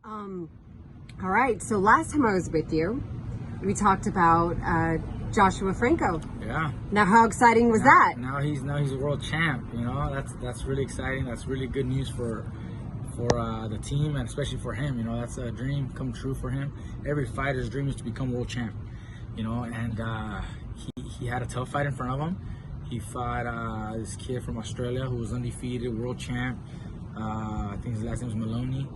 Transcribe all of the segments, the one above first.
All right. So last time I was with you, we talked about Joshua Franco. Yeah. Now, how exciting was that? Now he's a world champ. You know, that's really exciting. That's really good news for the team and especially for him. You know, that's a dream come true for him. Every fighter's dream is to become world champ. You know, and he had a tough fight in front of him. He fought this kid from Australia who was undefeated, world champ. I think his last name was Maloney.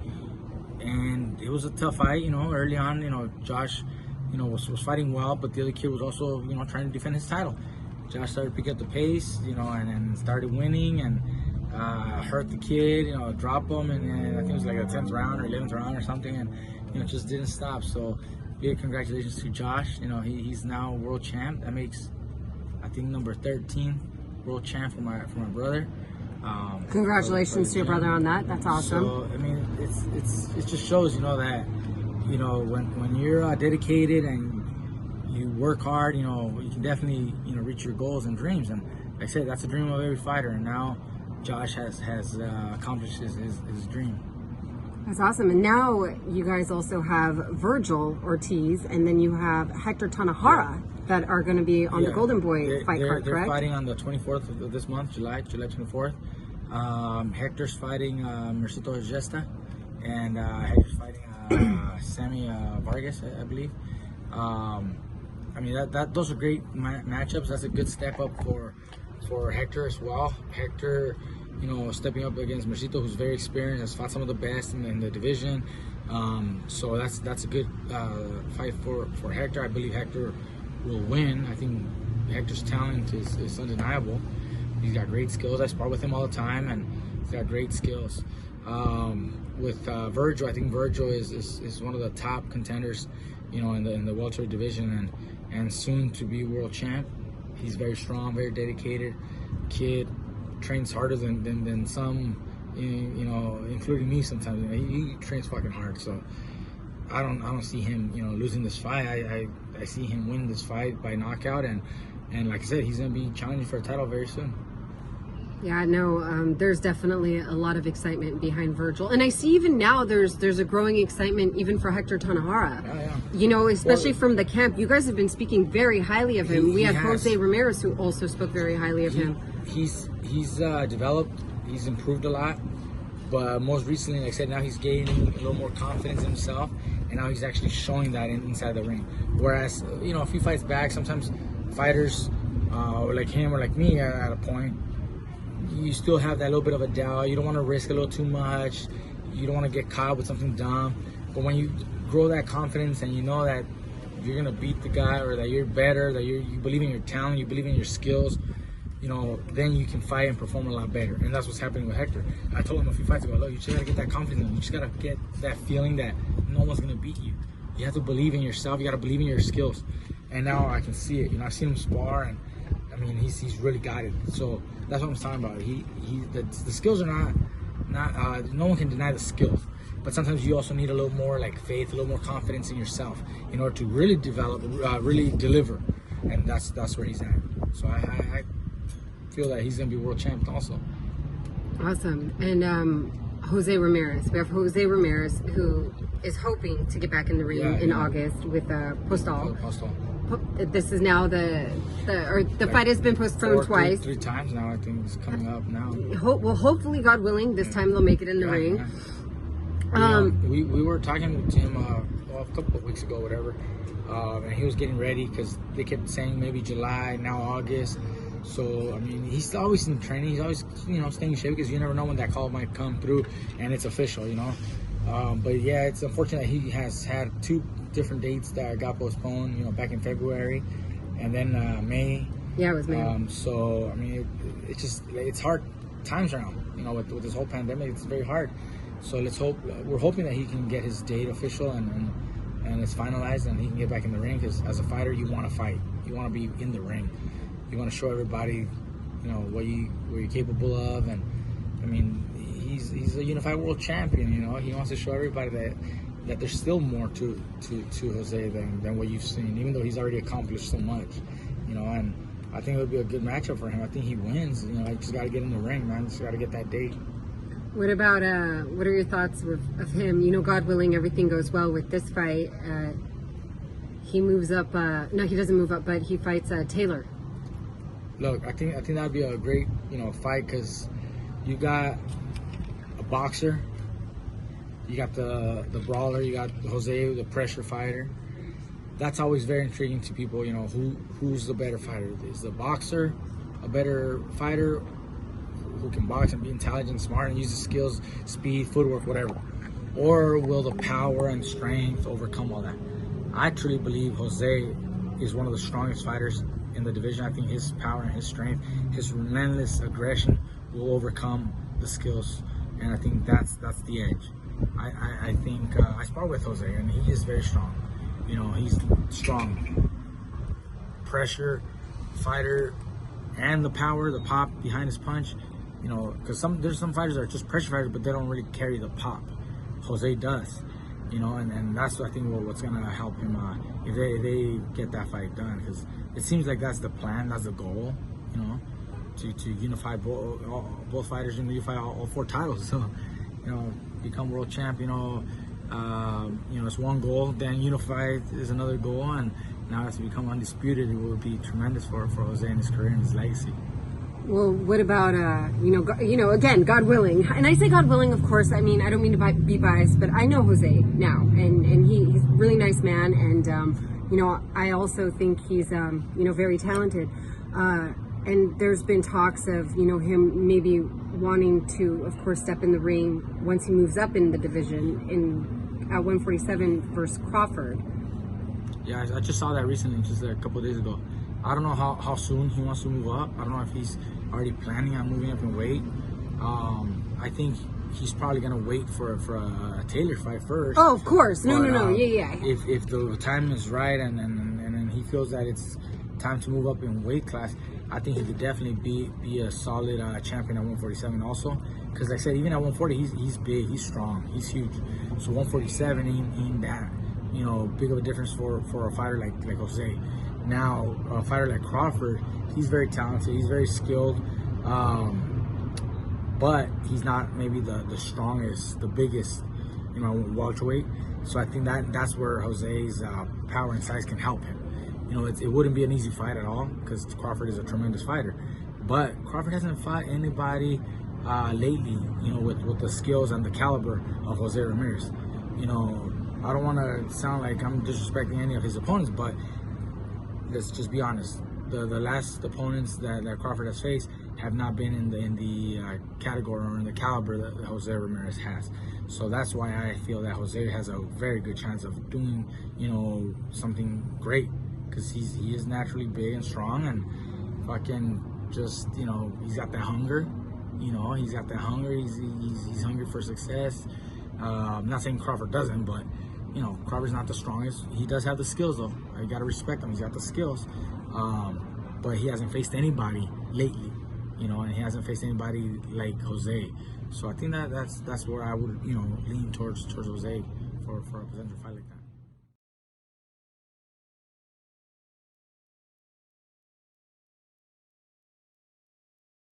And it was a tough fight, you know, early on. You know, Josh, you know, was fighting well, but the other kid was also, you know, trying to defend his title. Josh started to pick up the pace, you know, and started winning and hurt the kid, you know, drop him, and then I think it was like a 10th round or 11th round or something, and, you know, just didn't stop. So big congratulations to Josh. You know, he's now world champ. That makes, I think, number 13 world champ for my brother. Congratulations to your brother on that. That's awesome. So I mean, it just shows, you know, that, you know, when you're dedicated and you work hard, you know, you can definitely, you know, reach your goals and dreams. And like I said, that's a dream of every fighter. And now Josh has accomplished his dream. That's awesome. And now you guys also have Virgil Ortiz, and then you have Hector Tanajara that are going to be on the Golden Boy fight card, correct? They're fighting on the 24th of this month, July 24th. Hector's fighting Mercito Gesta, and Hector's fighting Sammy Vargas, I believe. I mean, those are great matchups. That's a good step up for Hector as well. Hector, you know, stepping up against Mercito, who's very experienced, has fought some of the best in the division. So that's a good fight for Hector. I believe Hector will win. I think Hector's talent is undeniable. He's got great skills. I spar with him all the time, and he's got great skills. With Virgil, I think Virgil is one of the top contenders, you know, in the welterweight division, and soon to be world champ. He's very strong, very dedicated kid. Trains harder than some, you know, including me sometimes. You know, he trains fucking hard. So I don't see him, you know, losing this fight. I see him win this fight by knockout, and like I said, he's gonna be challenging for a title very soon. Yeah, no, there's definitely a lot of excitement behind Virgil, and I see even now there's a growing excitement even for Hector Tanajara. Yeah. You know, especially from the camp. You guys have been speaking very highly of him. We had Jose Ramirez who also spoke very highly of him. He's developed. He's improved a lot, but most recently, like I said, now he's gaining a little more confidence in himself, and now he's actually showing that inside the ring. Whereas, you know, a few fights back, sometimes fighters like him or like me at a point, you still have that little bit of a doubt. You don't want to risk a little too much. You don't want to get caught with something dumb. But when you grow that confidence and you know that you're gonna beat the guy, or that you're better, that you believe in your talent, you believe in your skills, you know, then you can fight and perform a lot better. And that's what's happening with Hector. I told him a few fights ago, look, you just gotta get that confidence. You just gotta get that feeling that no one's gonna beat you. You have to believe in yourself. You gotta believe in your skills. And now I can see it. You know, I've seen him spar, and I mean, he's really got it. So that's what I'm talking about. The skills are not no one can deny the skills, but sometimes you also need a little more like faith, a little more confidence in yourself in order to really develop, really deliver, and that's where he's at. So I feel that he's gonna be world champ also. Awesome. And Jose Ramirez. We have Jose Ramirez who is hoping to get back in the ring in August with Postal. This is now the fight has been postponed twice. Three times now. I think it's coming up now. Hopefully, God willing, this time they'll make it in the ring. Yeah. We were talking to him a couple of weeks ago, whatever, and he was getting ready because they kept saying maybe July, now August. So I mean, he's always in training. He's always, you know, staying in shape because you never know when that call might come through and it's official, you know. But yeah, it's unfortunate that he has had two different dates that got postponed, you know, back in February and then May. Yeah, it was May. So I mean, it's hard times right now, you know, with this whole pandemic. It's very hard. So let's hope. We're hoping that he can get his date official and it's finalized, and he can get back in the ring. Because as a fighter, you want to fight. You want to be in the ring. You want to show everybody, you know, what you're capable of. And I mean, he's a unified world champion. You know, he wants to show everybody that there's still more to Jose than what you've seen. Even though he's already accomplished so much, you know. And I think it would be a good matchup for him. I think he wins. You know, I just got to get in the ring, man. Just got to get that date. What about what are your thoughts of him? You know, God willing, everything goes well with this fight. He moves up. No, he doesn't move up, but he fights Taylor. Look, I think that'd be a great fight, because you got a boxer, you got the brawler, you got Jose, the pressure fighter. That's always very intriguing to people. Who's the better fighter? Is the boxer a better fighter who can box and be intelligent, smart, and use the skills, speed, footwork, whatever? Or will the power and strength overcome all that? I truly believe Jose is one of the strongest fighters in the division. I think his power and his strength, his relentless aggression will overcome the skills, and I think that's the edge. I think I spar with Jose, and he is very strong. He's strong, pressure fighter, and the power, the pop behind his punch. Because there's some fighters that are just pressure fighters, but they don't really carry the pop. Jose does. And that's I think what's gonna help him if they get that fight done, because it seems like that's the plan, that's the goal, to unify both fighters and unify all 4 titles. So, become world champ. It's one goal. Then unify is another goal, and now to become undisputed, it will be tremendous for Jose and his career and his legacy. Well, what about again, God willing, and I say God willing, of course. I mean, I don't mean to be biased, but I know Jose now, and he's a really nice man, and I also think he's very talented. And there's been talks of him maybe wanting to, of course, step in the ring once he moves up in the division at 147 versus Crawford. Yeah, I just saw that recently, just a couple of days ago. I don't know how soon he wants to move up. I don't know if he's already planning on moving up in weight. I think he's probably gonna wait for a Taylor fight first. Oh, of course. No. Yeah. If the time is right and he feels that it's time to move up in weight class, I think he could definitely be a solid champion at 147 also. Because like I said, even at 140, he's big, he's strong, he's huge. So 147 ain't that big of a difference for a fighter like Jose. Now a fighter like Crawford, he's very talented, he's very skilled, but he's not maybe the strongest, the biggest, welterweight. So I think that's where Jose's power and size can help him. It wouldn't be an easy fight at all, because Crawford is a tremendous fighter, but Crawford hasn't fought anybody lately, with the skills and the caliber of Jose Ramirez. I don't want to sound like I'm disrespecting any of his opponents, but let's just be honest. The last opponents that Crawford has faced have not been in the category or in the caliber that Jose Ramirez has. So that's why I feel that Jose has a very good chance of doing, something great, because he is naturally big and strong, and fucking just, he's got that hunger. He's got that hunger. He's hungry for success. I'm not saying Crawford doesn't, but Crawford's not the strongest. He does have the skills, though. You got to respect him. He's got the skills. But he hasn't faced anybody lately, and he hasn't faced anybody like Jose. So I think that's where I would, lean towards Jose for a potential fight like that.